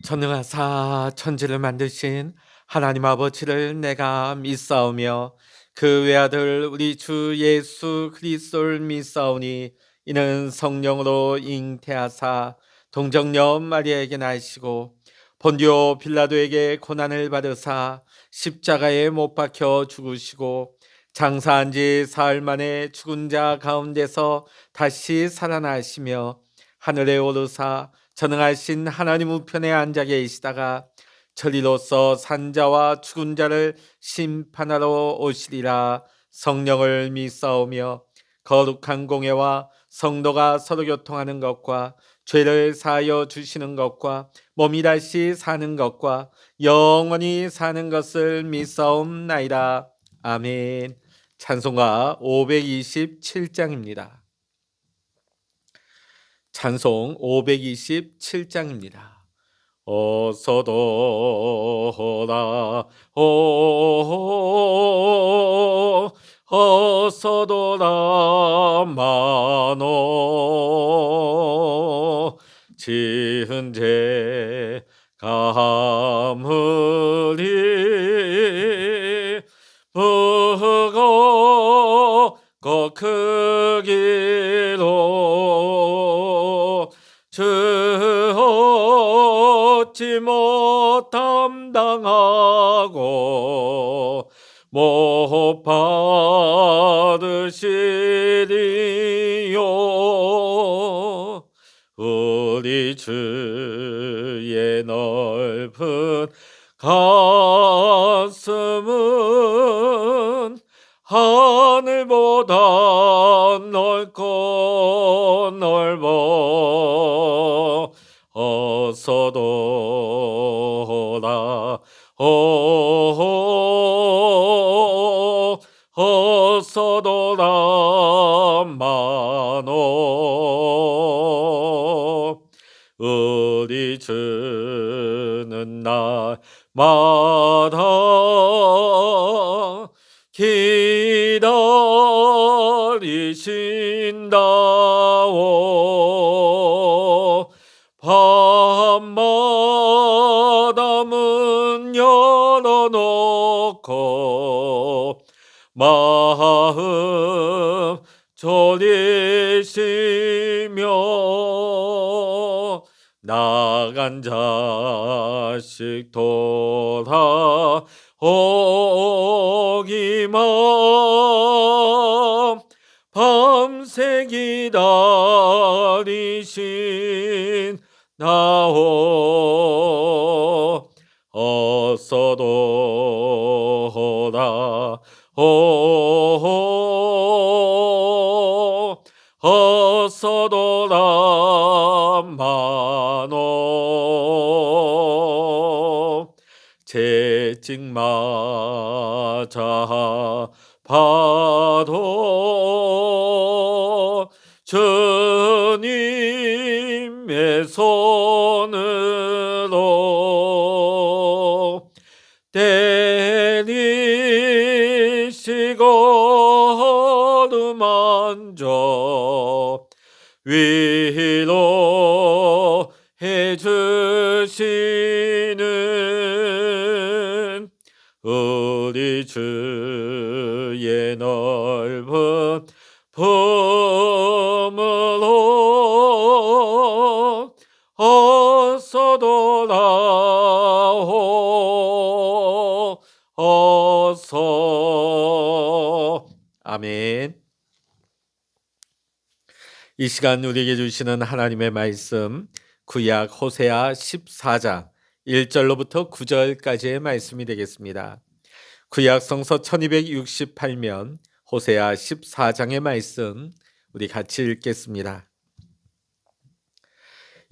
전능하사 천지를 만드신 하나님 아버지를 내가 믿사오며 그 외아들 우리 주 예수 그리스도를 믿사오니 이는 성령으로 잉태하사 동정녀 마리아에게 나시고 본디오 빌라도에게 고난을 받으사 십자가에 못 박혀 죽으시고 장사한 지 사흘 만에 죽은 자 가운데서 다시 살아나시며 하늘에 오르사 전능하신 하나님 우편에 앉아 계시다가 저리로서 산자와 죽은 자를 심판하러 오시리라. 성령을 믿사오며 거룩한 공예와 성도가 서로 교통하는 것과 죄를 사하여 주시는 것과 몸이 다시 사는 것과 영원히 사는 것을 믿사옵나이다. 아멘. 찬송가 527장입니다. 찬송 527장입니다. 어서도라 어서도라 마노 지은 죄 가물이 부고 그 길로 주 얻지 못함 당하고 못 받으시리요. 우리 주의 넓은 가슴은 하늘보다 넓고 넓어. 어서도라 어서도라 마노 우리 주는 날마다 기다리신다오. 밤마다 문 열어놓고 마음 졸이시며 나간 자식 돌아오기만 밤새 기다리신 나오. 어서도라 어서도라 마노 채찍맞아 봐도 주님의 손으로 때리시고 어루만져 위로해 주시는 우리 주의 넓은 품으로 어서도라오 어서. 아멘. 이 시간 우리에게 주시는 하나님의 말씀 구약 호세아 14장 1절로부터 9절까지의 말씀이 되겠습니다. 구약 성서 1268면 호세아 14장의 말씀 우리 같이 읽겠습니다.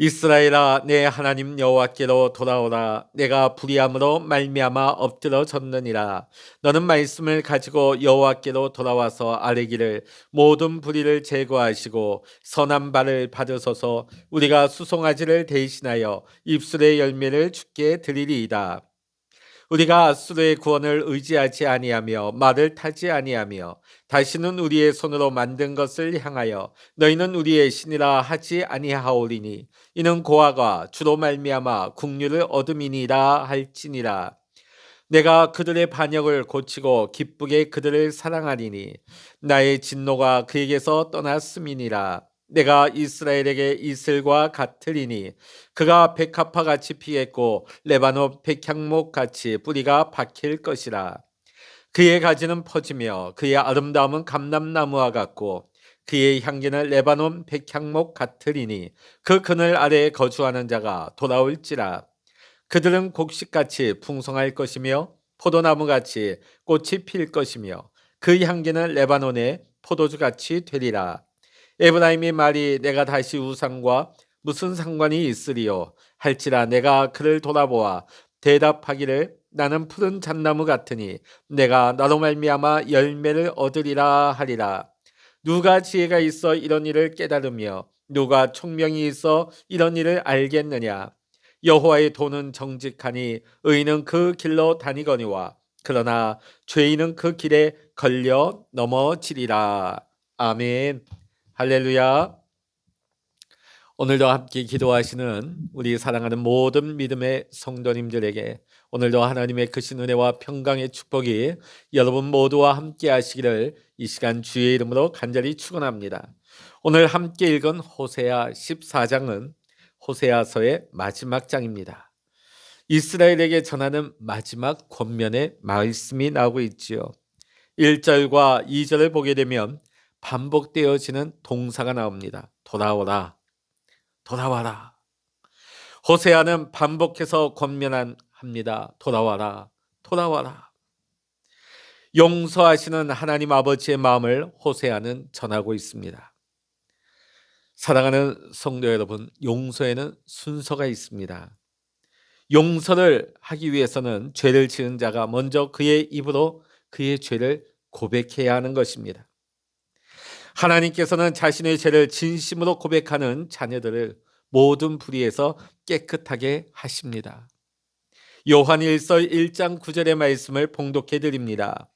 이스라엘아 내 하나님 여호와께로 돌아오라. 내가 불의함으로 말미암아 엎드러졌느니라. 너는 말씀을 가지고 여호와께로 돌아와서 아뢰기를 모든 불의를 제거하시고 선한 바를 받으소서. 우리가 수송아지를 대신하여 입술의 열매를 주께 드리리이다. 우리가 앗수르의 구원을 의지하지 아니하며 말을 타지 아니하며 다시는 우리의 손으로 만든 것을 향하여 너희는 우리의 신이라 하지 아니하오리니 이는 고아가 주로 말미암아 국류를 얻음이니라 할지니라. 내가 그들의 반역을 고치고 기쁘게 그들을 사랑하리니 나의 진노가 그에게서 떠났음이니라. 내가 이스라엘에게 이슬과 같으리니 그가 백합화 같이 피겠고 레바논 백향목 같이 뿌리가 박힐 것이라. 그의 가지는 퍼지며 그의 아름다움은 감람나무와 같고 그의 향기는 레바논 백향목 같으리니 그 그늘 아래에 거주하는 자가 돌아올지라. 그들은 곡식같이 풍성할 것이며 포도나무같이 꽃이 필 것이며 그 향기는 레바논의 포도주같이 되리라. 에브라임의 말이 내가 다시 우상과 무슨 상관이 있으리요 할지라. 내가 그를 돌아보아 대답하기를 나는 푸른 잣나무 같으니 내가 나로 말미암아 열매를 얻으리라 하리라. 누가 지혜가 있어 이런 일을 깨달으며 누가 총명이 있어 이런 일을 알겠느냐. 여호와의 도는 정직하니 의인은 그 길로 다니거니와 그러나 죄인은 그 길에 걸려 넘어지리라. 아멘. 할렐루야. 오늘도 함께 기도하시는 우리 사랑하는 모든 믿음의 성도님들에게 오늘도 하나님의 크신 은혜와 평강의 축복이 여러분 모두와 함께 하시기를 이 시간 주의 이름으로 간절히 축원합니다. 오늘 함께 읽은 호세아 14장은 호세아서의 마지막 장입니다. 이스라엘에게 전하는 마지막 권면의 말씀이 나오고 있지요. 1절과 2절을 보게 되면 반복되어지는 동사가 나옵니다. 돌아오라, 돌아와라. 호세아는 반복해서 권면합니다. 돌아와라, 돌아와라. 용서하시는 하나님 아버지의 마음을 호세아는 전하고 있습니다. 사랑하는 성도 여러분, 용서에는 순서가 있습니다. 용서를 하기 위해서는 죄를 지은 자가 먼저 그의 입으로 그의 죄를 고백해야 하는 것입니다. 하나님께서는 자신의 죄를 진심으로 고백하는 자녀들을 모든 불의에서 깨끗하게 하십니다. 요한일서 1장 9절의 말씀을 봉독해 드립니다.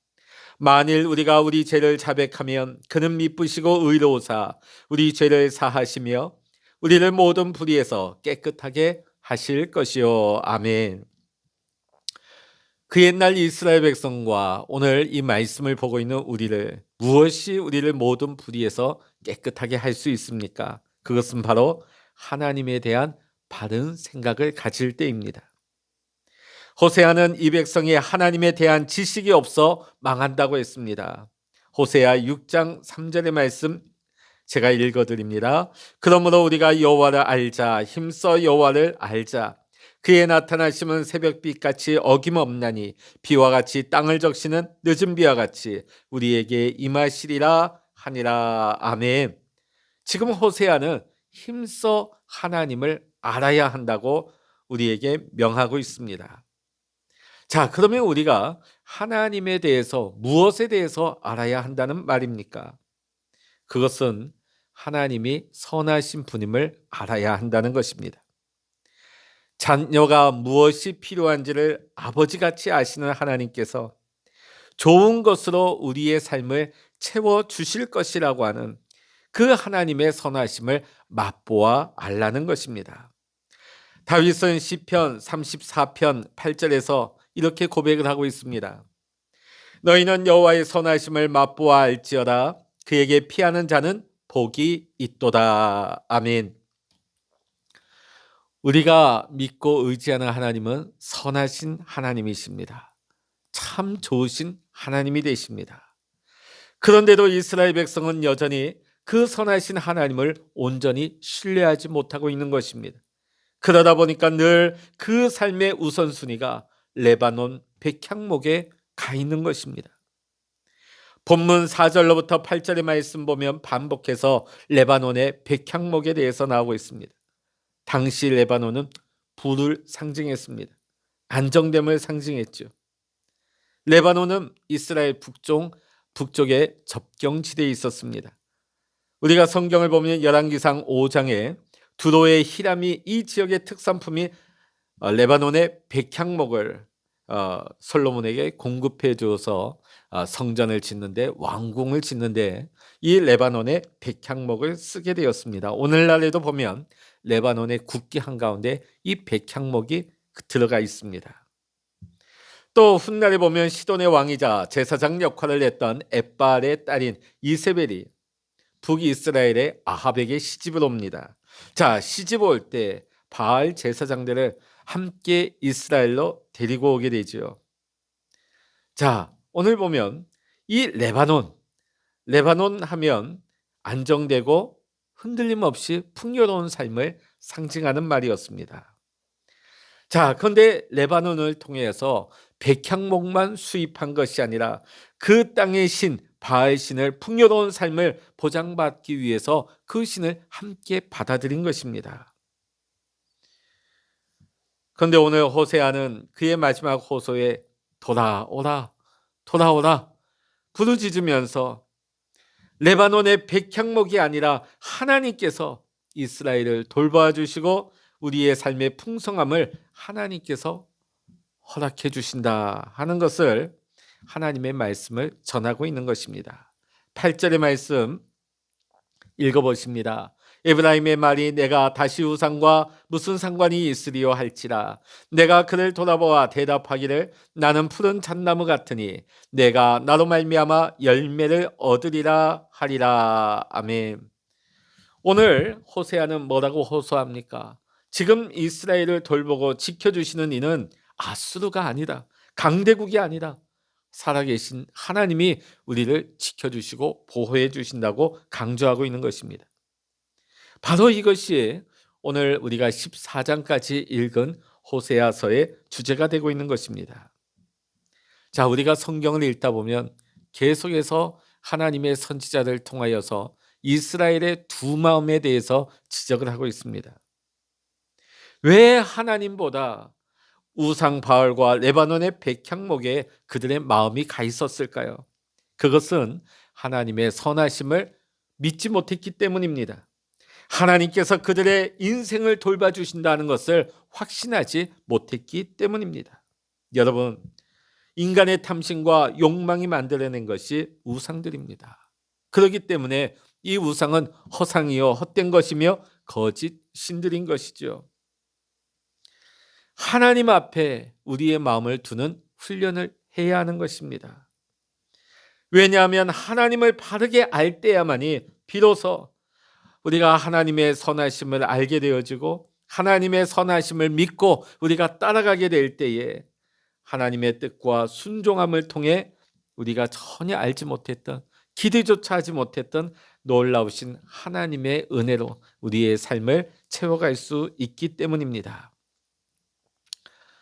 만일 우리가 우리 죄를 자백하면 그는 미쁘시고 의로우사 우리 죄를 사하시며 우리를 모든 불의에서 깨끗하게 하실 것이요. 아멘. 그 옛날 이스라엘 백성과 오늘 이 말씀을 보고 있는 우리를 무엇이 우리를 모든 불의에서 깨끗하게 할 수 있습니까? 그것은 바로 하나님에 대한 바른 생각을 가질 때입니다. 호세아는 이 백성이 하나님에 대한 지식이 없어 망한다고 했습니다. 호세아 6장 3절의 말씀 제가 읽어드립니다. 그러므로 우리가 여호와를 알자. 힘써 여호와를 알자. 그의 나타나심은 새벽빛같이 어김없나니 비와 같이 땅을 적시는 늦은 비와 같이 우리에게 임하시리라 하니라. 아멘. 지금 호세아는 힘써 하나님을 알아야 한다고 우리에게 명하고 있습니다. 자, 그러면 우리가 하나님에 대해서 무엇에 대해서 알아야 한다는 말입니까? 그것은 하나님이 선하신 분임을 알아야 한다는 것입니다. 자녀가 무엇이 필요한지를 아버지같이 아시는 하나님께서 좋은 것으로 우리의 삶을 채워주실 것이라고 하는 그 하나님의 선하심을 맛보아 알라는 것입니다. 다윗은 시편 34편 8절에서 이렇게 고백을 하고 있습니다. 너희는 여호와의 선하심을 맛보아 알지어다. 그에게 피하는 자는 복이 있도다. 아멘. 우리가 믿고 의지하는 하나님은 선하신 하나님이십니다. 참 좋으신 하나님이 되십니다. 그런데도 이스라엘 백성은 여전히 그 선하신 하나님을 온전히 신뢰하지 못하고 있는 것입니다. 그러다 보니까 늘 그 삶의 우선순위가 레바논 백향목에 가 있는 것입니다. 본문 4절로부터 8절의 말씀 보면 반복해서 레바논의 백향목에 대해서 나오고 있습니다. 당시 레바논은 불을 상징했습니다. 안정됨을 상징했죠. 레바논은 이스라엘 북쪽의 접경지대에 있었습니다. 우리가 성경을 보면 열왕기상 5장에 두로의 히람이 이 지역의 특산품이 레바논의 백향목을 솔로몬에게 공급해 주어서 성전을 짓는데 왕궁을 짓는데 이 레바논의 백향목을 쓰게 되었습니다. 오늘날에도 보면 레바논의 국기 한가운데 이 백향목이 들어가 있습니다. 또 훗날에 보면 시돈의 왕이자 제사장 역할을 했던 엣발의 딸인 이세벨이 북이스라엘의 아합에게 시집을 옵니다. 자, 시집 올 때 바알 제사장들을 함께 이스라엘로 데리고 오게 되죠. 자, 오늘 보면 이 레바논 하면 안정되고 흔들림 없이 풍요로운 삶을 상징하는 말이었습니다. 자, 그런데 레바논을 통해서 백향목만 수입한 것이 아니라 그 땅의 신 바알 신을 풍요로운 삶을 보장받기 위해서 그 신을 함께 받아들인 것입니다. 그런데 오늘 호세아는 그의 마지막 호소에 돌아오라 부르짖으면서 레바논의 백향목이 아니라 하나님께서 이스라엘을 돌봐 주시고 우리의 삶의 풍성함을 하나님께서 허락해 주신다 하는 것을 하나님의 말씀을 전하고 있는 것입니다. 8절의 말씀 읽어보십니다. 에브라임의 말이 내가 다시 우상과 무슨 상관이 있으리요 할지라. 내가 그를 돌아보아 대답하기를 나는 푸른 잣나무 같으니 내가 나로 말미암아 열매를 얻으리라 하리라. 아멘. 오늘 호세아는 뭐라고 호소합니까? 지금 이스라엘을 돌보고 지켜주시는 이는 아수르가 아니다. 강대국이 아니라 살아계신 하나님이 우리를 지켜주시고 보호해 주신다고 강조하고 있는 것입니다. 바로 이것이 오늘 우리가 14장까지 읽은 호세아서의 주제가 되고 있는 것입니다. 자, 우리가 성경을 읽다 보면 계속해서 하나님의 선지자를 통하여서 이스라엘의 두 마음에 대해서 지적을 하고 있습니다. 왜 하나님보다 우상 바알과 레바논의 백향목에 그들의 마음이 가 있었을까요? 그것은 하나님의 선하심을 믿지 못했기 때문입니다. 하나님께서 그들의 인생을 돌봐주신다는 것을 확신하지 못했기 때문입니다. 여러분, 인간의 탐심과 욕망이 만들어낸 것이 우상들입니다. 그렇기 때문에 이 우상은 허상이요 헛된 것이며 거짓 신들인 것이죠. 하나님 앞에 우리의 마음을 두는 훈련을 해야 하는 것입니다. 왜냐하면 하나님을 바르게 알 때야만이 비로소 우리가 하나님의 선하심을 알게 되어지고 하나님의 선하심을 믿고 우리가 따라가게 될 때에 하나님의 뜻과 순종함을 통해 우리가 전혀 알지 못했던 기대조차 하지 못했던 놀라우신 하나님의 은혜로 우리의 삶을 채워갈 수 있기 때문입니다.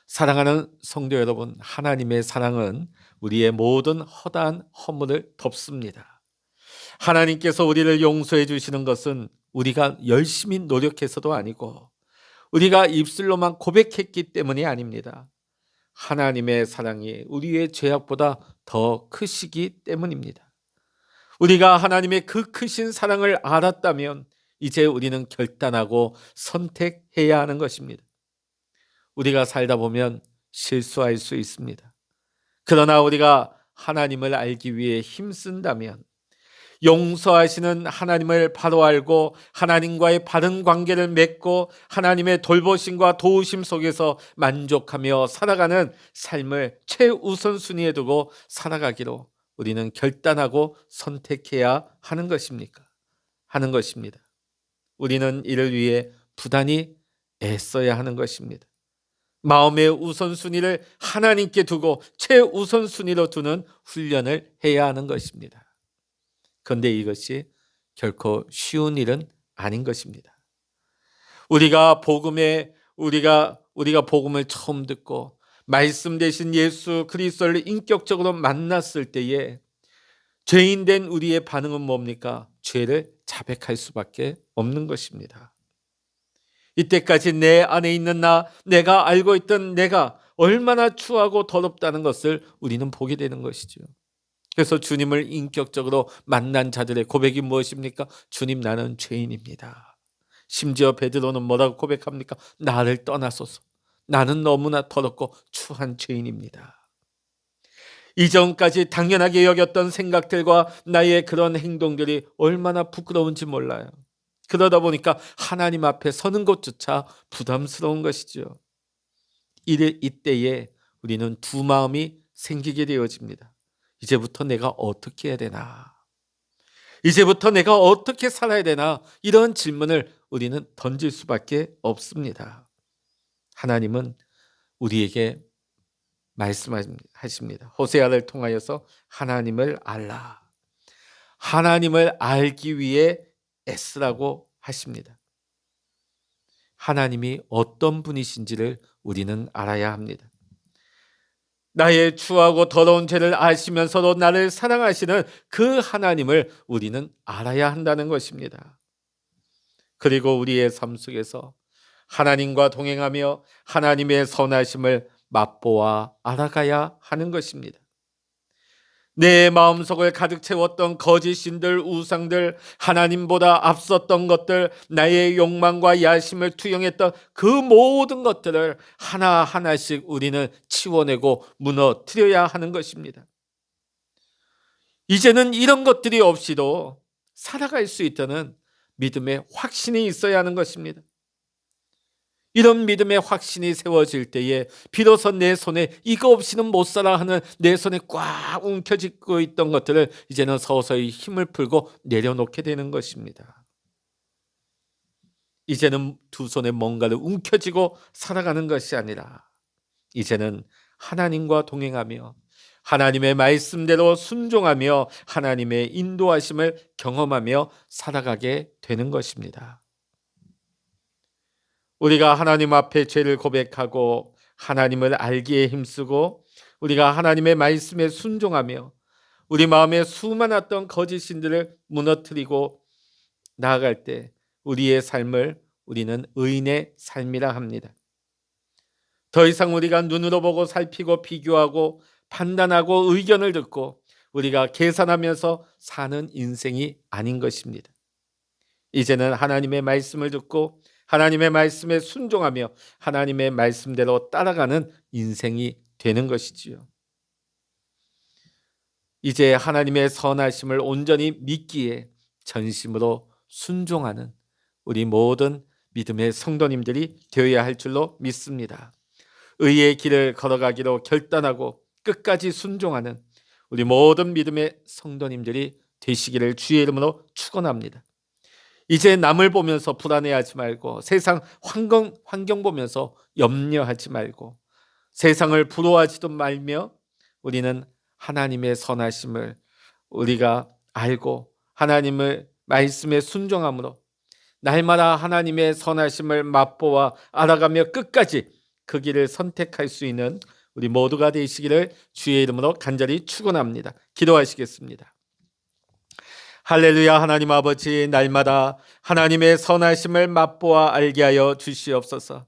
사랑하는 성도 여러분, 하나님의 사랑은 우리의 모든 허다한 허물을 덮습니다. 하나님께서 우리를 용서해 주시는 것은 우리가 열심히 노력해서도 아니고 우리가 입술로만 고백했기 때문이 아닙니다. 하나님의 사랑이 우리의 죄악보다 더 크시기 때문입니다. 우리가 하나님의 그 크신 사랑을 알았다면 이제 우리는 결단하고 선택해야 하는 것입니다. 우리가 살다 보면 실수할 수 있습니다. 그러나 우리가 하나님을 알기 위해 힘쓴다면 용서하시는 하나님을 바로 알고 하나님과의 바른 관계를 맺고 하나님의 돌보심과 도우심 속에서 만족하며 살아가는 삶을 최우선순위에 두고 살아가기로 우리는 결단하고 선택해야 하는 것입니다. 우리는 이를 위해 부단히 애써야 하는 것입니다. 마음의 우선순위를 하나님께 두고 최우선순위로 두는 훈련을 해야 하는 것입니다. 그런데 이것이 결코 쉬운 일은 아닌 것입니다. 우리가 복음을 처음 듣고 말씀 되신 예수 그리스도를 인격적으로 만났을 때에 죄인된 우리의 반응은 뭡니까? 죄를 자백할 수밖에 없는 것입니다. 이때까지 내 안에 있는 내가 알고 있던 내가 얼마나 추하고 더럽다는 것을 우리는 보게 되는 것이죠. 그래서 주님을 인격적으로 만난 자들의 고백이 무엇입니까? 주님, 나는 죄인입니다. 심지어 베드로는 뭐라고 고백합니까? 나를 떠나소서. 나는 너무나 더럽고 추한 죄인입니다. 이전까지 당연하게 여겼던 생각들과 나의 그런 행동들이 얼마나 부끄러운지 몰라요. 그러다 보니까 하나님 앞에 서는 것조차 부담스러운 것이죠. 이때에 우리는 두 마음이 생기게 되어집니다. 이제부터 내가 어떻게 해야 되나? 이제부터 내가 어떻게 살아야 되나? 이런 질문을 우리는 던질 수밖에 없습니다. 하나님은 우리에게 말씀하십니다. 호세아를 통하여서 하나님을 알라. 하나님을 알기 위해 애쓰라고 하십니다. 하나님이 어떤 분이신지를 우리는 알아야 합니다. 나의 추하고 더러운 죄를 아시면서도 나를 사랑하시는 그 하나님을 우리는 알아야 한다는 것입니다. 그리고 우리의 삶 속에서 하나님과 동행하며 하나님의 선하심을 맛보아 알아가야 하는 것입니다. 내 마음속을 가득 채웠던 거짓 신들, 우상들, 하나님보다 앞섰던 것들, 나의 욕망과 야심을 투영했던 그 모든 것들을 하나하나씩 우리는 치워내고 무너뜨려야 하는 것입니다. 이제는 이런 것들이 없이도 살아갈 수 있다는 믿음의 확신이 있어야 하는 것입니다. 이런 믿음의 확신이 세워질 때에 비로소 내 손에 이거 없이는 못 살아 하는 내 손에 꽉 움켜쥐고 있던 것들을 이제는 서서히 힘을 풀고 내려놓게 되는 것입니다. 이제는 두 손에 뭔가를 움켜쥐고 살아가는 것이 아니라 이제는 하나님과 동행하며 하나님의 말씀대로 순종하며 하나님의 인도하심을 경험하며 살아가게 되는 것입니다. 우리가 하나님 앞에 죄를 고백하고 하나님을 알기에 힘쓰고 우리가 하나님의 말씀에 순종하며 우리 마음에 수많았던 거짓 신들을 무너뜨리고 나아갈 때 우리의 삶을 우리는 의인의 삶이라 합니다. 더 이상 우리가 눈으로 보고 살피고 비교하고 판단하고 의견을 듣고 우리가 계산하면서 사는 인생이 아닌 것입니다. 이제는 하나님의 말씀을 듣고 하나님의 말씀에 순종하며 하나님의 말씀대로 따라가는 인생이 되는 것이지요. 이제 하나님의 선하심을 온전히 믿기에 전심으로 순종하는 우리 모든 믿음의 성도님들이 되어야 할 줄로 믿습니다. 의의 길을 걸어가기로 결단하고 끝까지 순종하는 우리 모든 믿음의 성도님들이 되시기를 주의 이름으로 축원합니다. 이제 남을 보면서 불안해하지 말고 세상 환경 보면서 염려하지 말고 세상을 부러워하지도 말며 우리는 하나님의 선하심을 우리가 알고 하나님의 말씀에 순종함으로 날마다 하나님의 선하심을 맛보아 알아가며 끝까지 그 길을 선택할 수 있는 우리 모두가 되시기를 주의 이름으로 간절히 축원합니다. 기도하시겠습니다. 할렐루야. 하나님 아버지, 날마다 하나님의 선하심을 맛보아 알게 하여 주시옵소서.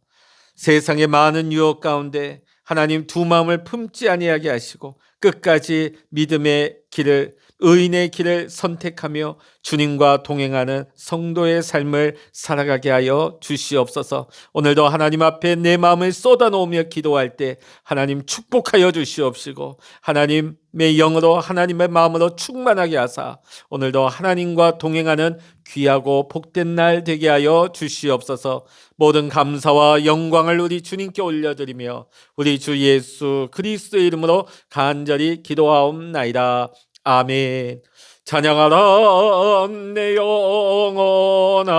세상의 많은 유혹 가운데 하나님 두 마음을 품지 아니하게 하시고 끝까지 믿음의 길을 의인의 길을 선택하며 주님과 동행하는 성도의 삶을 살아가게 하여 주시옵소서. 오늘도 하나님 앞에 내 마음을 쏟아놓으며 기도할 때 하나님 축복하여 주시옵시고 하나님의 영으로 하나님의 마음으로 충만하게 하사 오늘도 하나님과 동행하는 귀하고 복된 날 되게 하여 주시옵소서. 모든 감사와 영광을 우리 주님께 올려드리며 우리 주 예수 그리스도의 이름으로 간절히 기도하옵나이다. 아멘. 찬양하라 내 영혼아,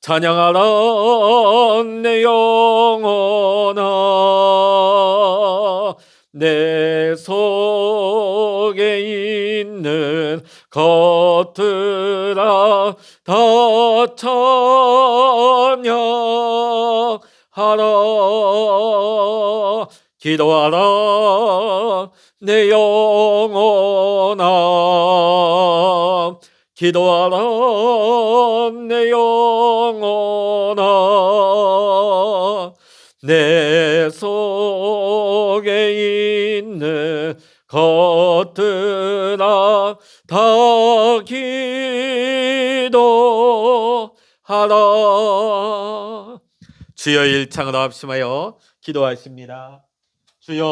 찬양하라 내 영혼아, 내 속에 있는 것들아 다 찬양하라. 기도하라 내 영혼아, 기도하라 내 영혼아, 내 속에 있는 것들아 다 기도하라. 주여 일창으로 합심하여 기도하십니다. 주여